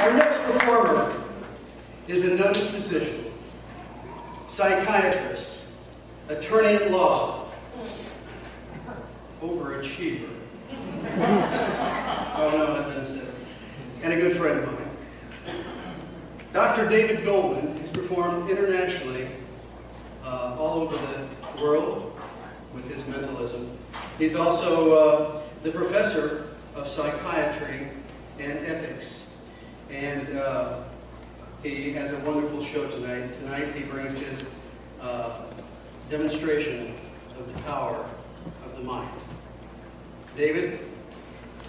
Our next performer is a noted physician, psychiatrist, attorney at law, overachiever. Oh no, that doesn't say it. And a good friend of mine. Dr. David Goldman has performed internationally all over the world with his mentalism. He's also the professor of psychiatry and ethics. And he has a wonderful show tonight. Tonight he brings his demonstration of the power of the mind. David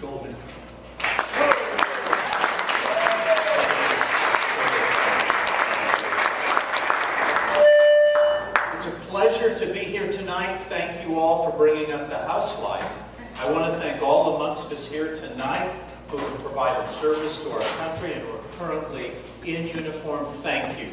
Goldman. It's a pleasure to be here tonight. Thank you all for bringing up the house light. I want to thank all amongst us here tonight who have provided service to our country and who are currently in uniform. Thank you.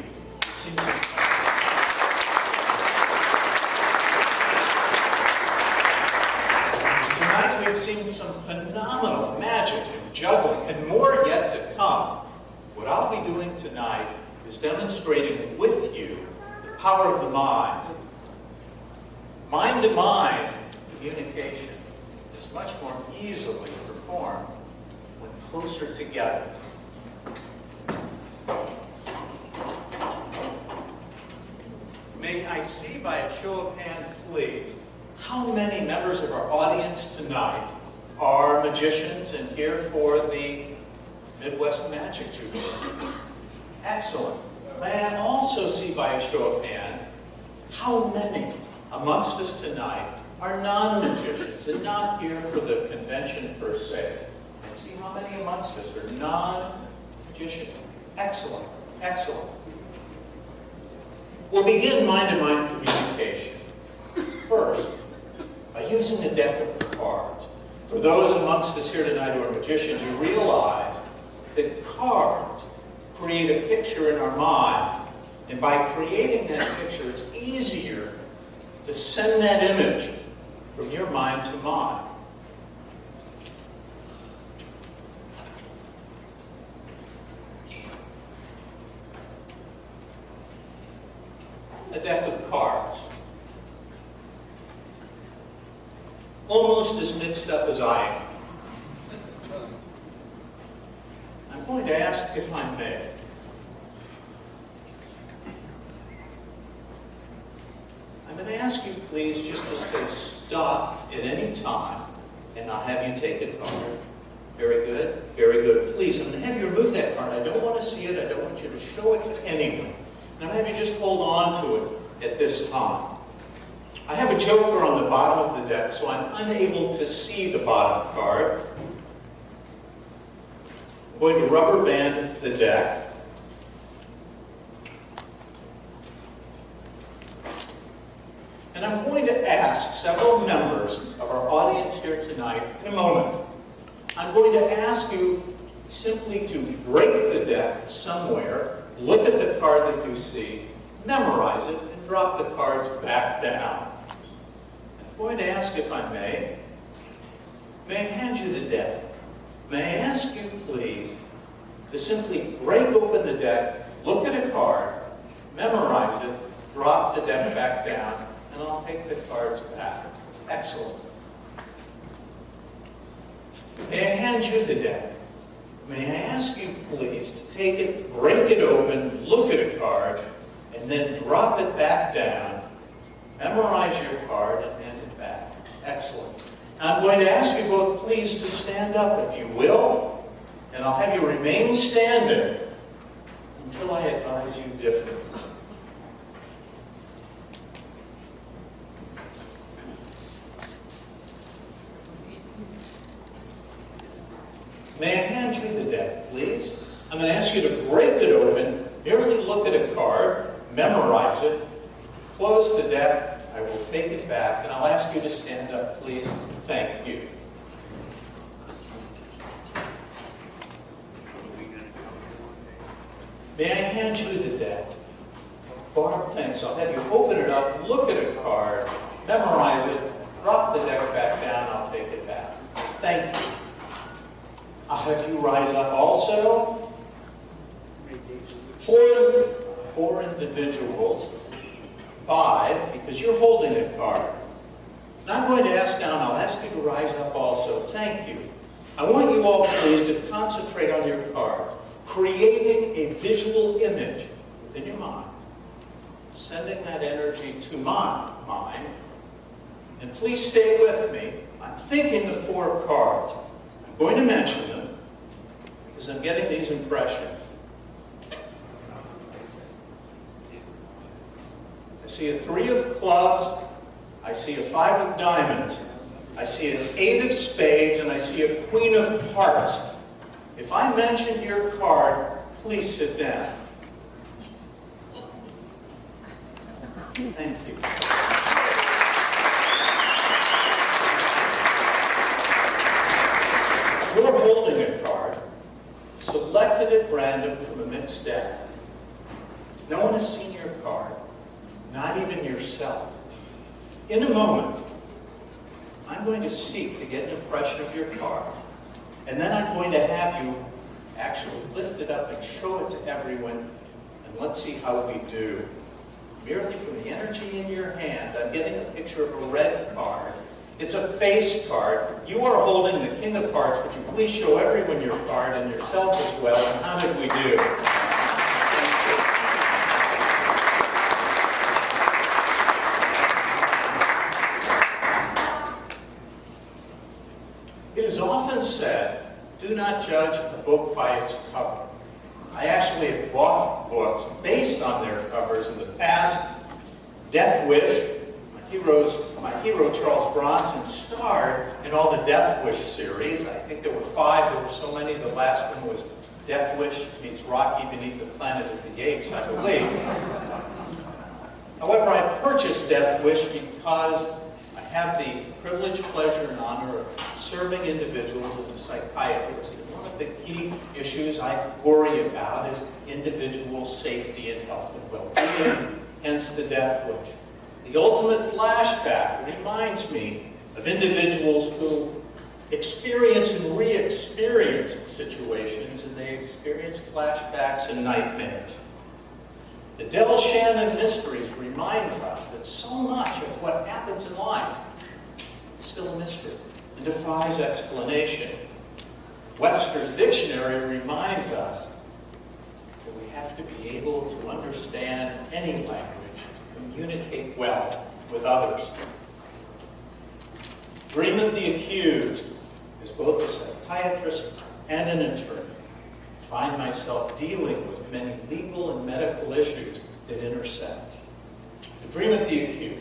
Tonight we've seen some phenomenal magic and juggling and more yet to come. What I'll be doing tonight is demonstrating with you the power of the mind. Mind-to-mind communication is much more easily performed when closer together. May I see by a show of hands, please, how many members of our audience tonight are magicians and here for the Midwest Magic Jubilee? Excellent. May I also see by a show of hands how many amongst us tonight are non-magicians and not here for the convention per se? And see how many amongst us are non-magicians. Excellent, excellent. We'll begin mind-to-mind communication. First, by using a deck of cards. For those amongst us here tonight who are magicians, you realize that cards create a picture in our mind. And by creating that picture, it's easier to send that image from your mind to mine. A deck of cards. Almost as mixed up as I am. I'm going to ask if I may. I'm going to ask you, please, just to say stop at any time, and I'll have you take a card. Very good, very good. Please, I'm going to have you remove that card. I don't want to see it. I don't want you to show it to anyone. And I'm going to have you just hold on to it at this time. I have a joker on the bottom of the deck, so I'm unable to see the bottom card. I'm going to rubber band the deck. And I'm going to ask several members of our audience here tonight in a moment. I'm going to ask you simply to break the deck somewhere, look at the card that you see, memorize it, and drop the cards back down. I'm going to ask if I may I hand you the deck? May I ask you, please, to simply break open the deck, look at a card, memorize it, drop the deck back down, and I'll take the cards back. Excellent. May I hand you the deck? May I ask you, please, to take it, break it open, look at a card, and then drop it back down, memorize your card, and hand it back. Excellent. I'm going to ask you both, please, to stand up, if you will, and I'll have you remain standing until I advise you differently. May I hand you the deck, please? I'm going to ask you to break it open, merely look at a card, memorize it, close the deck, I will take it back, and I'll ask you to stand up, please. Thank you. May I hand you the deck? Barb, thanks. I'll have you open it up, look at a card, memorize it, drop the deck back down, I'll take it back. Thank you. I'll have you rise up also. 4 individuals, 5, because you're holding a card. And I'm going to ask now, and I'll ask you to rise up also. Thank you. I want you all, please, to concentrate on your cards, creating a visual image within your mind, sending that energy to my mind. And please stay with me. I'm thinking the 4 cards. I'm going to mention them because I'm getting these impressions. I see a 3 of clubs. I see a 5 of diamonds. I see an 8 of spades, and I see a Queen of hearts. If I mention your card, please sit down. Thank you. You're holding a card, selected at random from a mixed deck. No one has seen your card, not even yourself. In a moment, I'm going to seek to get an impression of your card, and then I'm going to have you actually lift it up and show it to everyone, and let's see how we do. Merely from the energy in your hands, I'm getting a picture of a red card. It's a face card. You are holding the King of Hearts. Would you please show everyone your card and yourself as well, and how did we do? It is often said, do not judge a book by its cover. I actually have bought books based on their covers in the past. Death Wish, my hero Charles Bronson starred in all the Death Wish series. I think there were 5, there were so many. The last one was Death Wish meets Rocky Beneath the Planet of the Apes, I believe. However, I purchased Death Wish because I have the privilege, pleasure, and honor of serving individuals as a psychiatrist. And one of the key issues I worry about is individual safety and health and well-being, hence the Death Wish. The ultimate flashback reminds me of individuals who experience and re-experience situations, and they experience flashbacks and nightmares. The Del Shannon Mysteries reminds us that so much of what happens in life is still a mystery and defies explanation. Webster's Dictionary reminds us that we have to be able to understand any language, communicate well with others. Dream of the Accused is both a psychiatrist and an attorney. I find myself dealing with many legal and medical issues that intersect. The Dream of the Accused.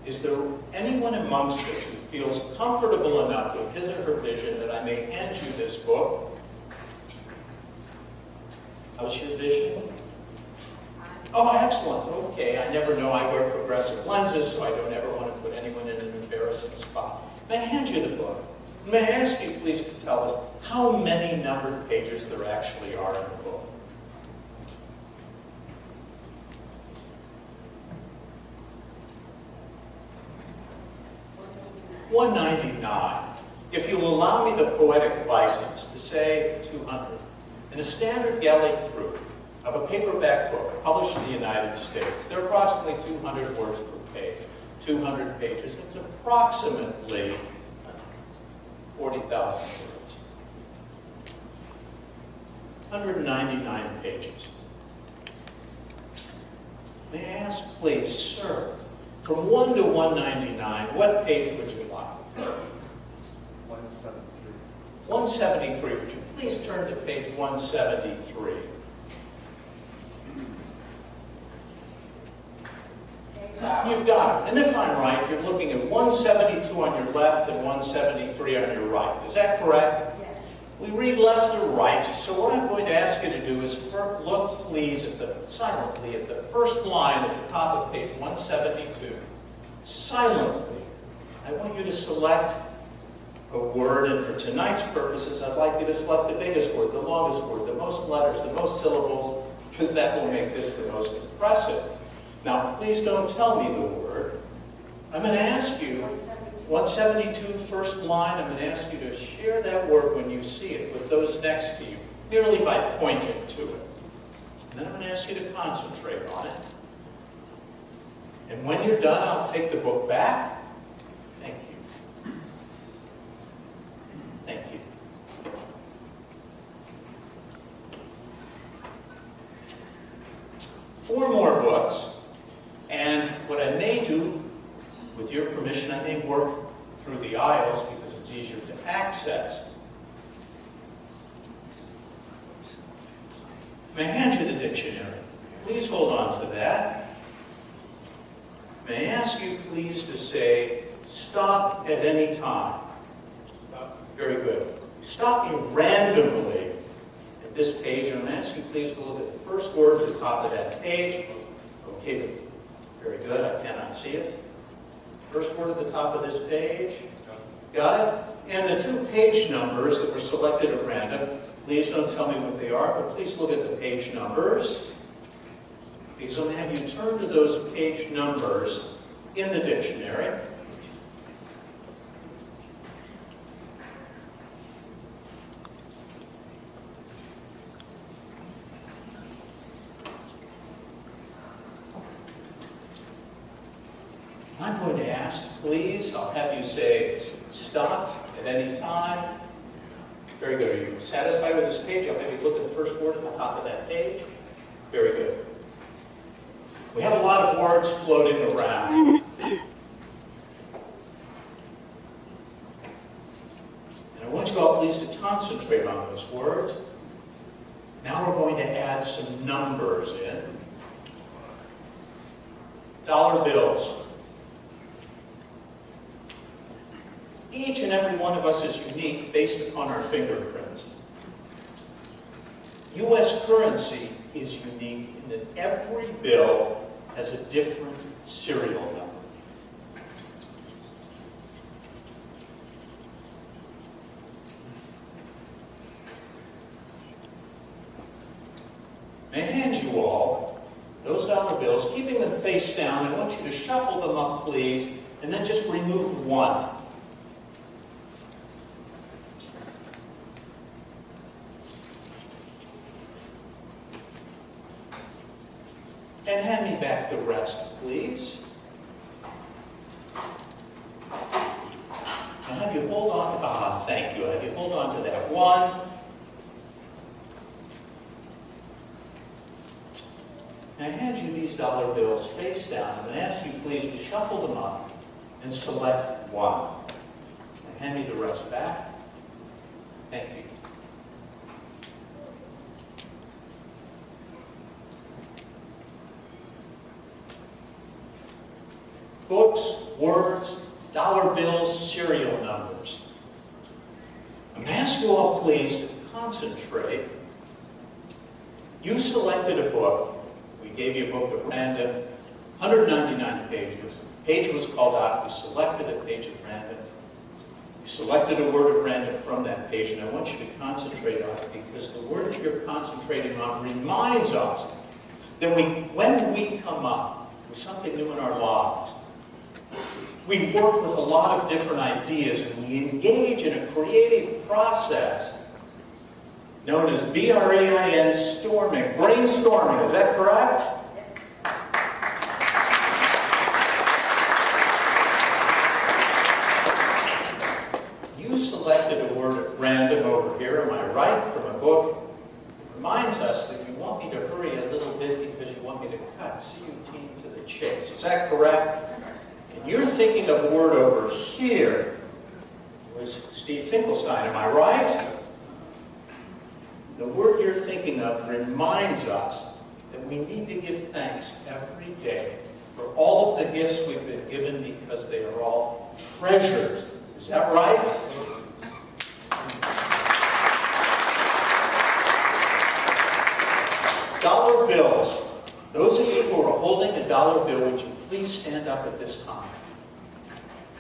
Is there anyone amongst us who feels comfortable enough with his or her vision that I may hand you this book? How's your vision? Oh, excellent. Okay, I never know. I wear progressive lenses, so I don't ever want to put anyone in an embarrassing spot. May I hand you the book? May I ask you, please, to tell us how many numbered pages there actually are in the book? $199. If you'll allow me the poetic license to say 200. In a standard galley proof of a paperback book published in the United States, there are approximately 200 words per page. 200 pages. It's approximately 40,000 words. 199 pages. May I ask, please, sir, from 1 to 199, what page would you like? 173. 173. Would you please turn to page 173? You've got it. And if I'm right, you're looking at 172 on your left and 173 on your right. Is that correct? Yes. We read left to right, so what I'm going to ask you to do is look, please, silently at the first line at the top of page 172. Silently. I want you to select a word, and for tonight's purposes, I'd like you to select the biggest word, the longest word, the most letters, the most syllables, because that will make this the most impressive. Now, please don't tell me the word. I'm going to ask you, 172, first line, I'm going to ask you to share that word when you see it with those next to you, merely by pointing to it. And then I'm going to ask you to concentrate on it. And when you're done, I'll take the book back. Thank you. Thank you. Four more books. And what I may do, with your permission, I may work through the aisles because it's easier to access. May I hand you the dictionary? Please hold on to that. May I ask you please to say, stop at any time. Stop. Very good. Stop me randomly at this page, and I'm going to ask you please to look at the first word at the top of that page. Okay, very good. I cannot see it. First word at the top of this page. Got it? And the two page numbers that were selected at random, please don't tell me what they are, but please look at the page numbers. Because I'm going to have you turn to those page numbers in the dictionary. I'm going to ask, please, I'll have you say, stop at any time. Very good. Are you satisfied with this page? I'll have you look at the first word at the top of that page. Very good. We have a lot of words floating around. And I want you all please to concentrate on those words. Now we're going to add some numbers in. Dollar bills. Each and every one of us is unique based upon our fingerprints. U.S. currency is unique in that every bill has a different serial number. May I hand you all those dollar bills, keeping them face down. I want you to shuffle them up, please, and then just remove one. And hand me back the rest, please. I'll have you hold on. Thank you. I'll have you hold on to that one. And I hand you these dollar bills face down. I'm going to ask you please to shuffle them up and select one. And hand me the rest back. Thank you. Books, words, dollar bills, serial numbers. I'm going to ask you all please to concentrate. You selected a book. We gave you a book at random, 199 pages. A page was called out. We selected a page at random. We selected a word at random from that page, and I want you to concentrate on it because the word that you're concentrating on reminds us that when we come up with something new in our lives, we work with a lot of different ideas and we engage in a creative process known as BRAIN storming, brainstorming. Is that correct? You selected a word at random over here, am I right, from a book. It reminds us that you want me to hurry a little bit because you want me to cut CUT to the chase. Is that correct? And you're thinking of a word over here. It was Steve Finkelstein, am I right? The word you're thinking of reminds us that we need to give thanks every day for all of the gifts we've been given because they are all treasures. Is that right? Dollar bills. Those of you who are holding a dollar bill, would you please stand up at this time?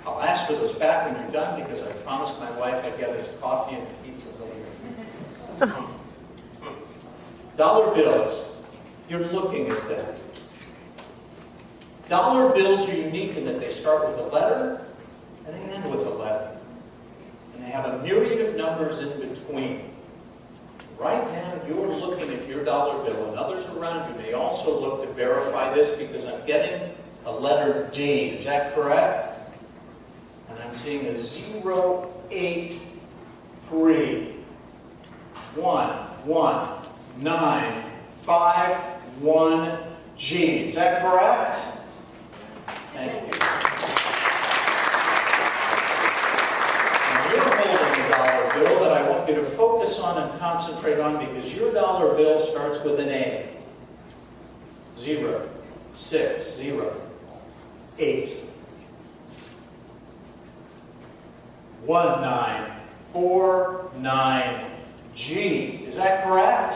I'll ask for those back when you're done because I promised my wife I'd get us coffee and pizza later. Dollar bills. You're looking at them. Dollar bills are unique in that they start with a letter and they end with a letter. And they have a myriad of numbers in between. Right now, you're looking at your your dollar bill, and others around you may also look to verify this, because I'm getting a letter D. Is that correct? And I'm seeing a 083 11951 G. Is that correct? Thank you. Now you're holding a dollar bill that I want you to focus on and concentrate on, because your dollar bill starts with an A. 0, 6, 0, 8, 1949 G. Is that correct?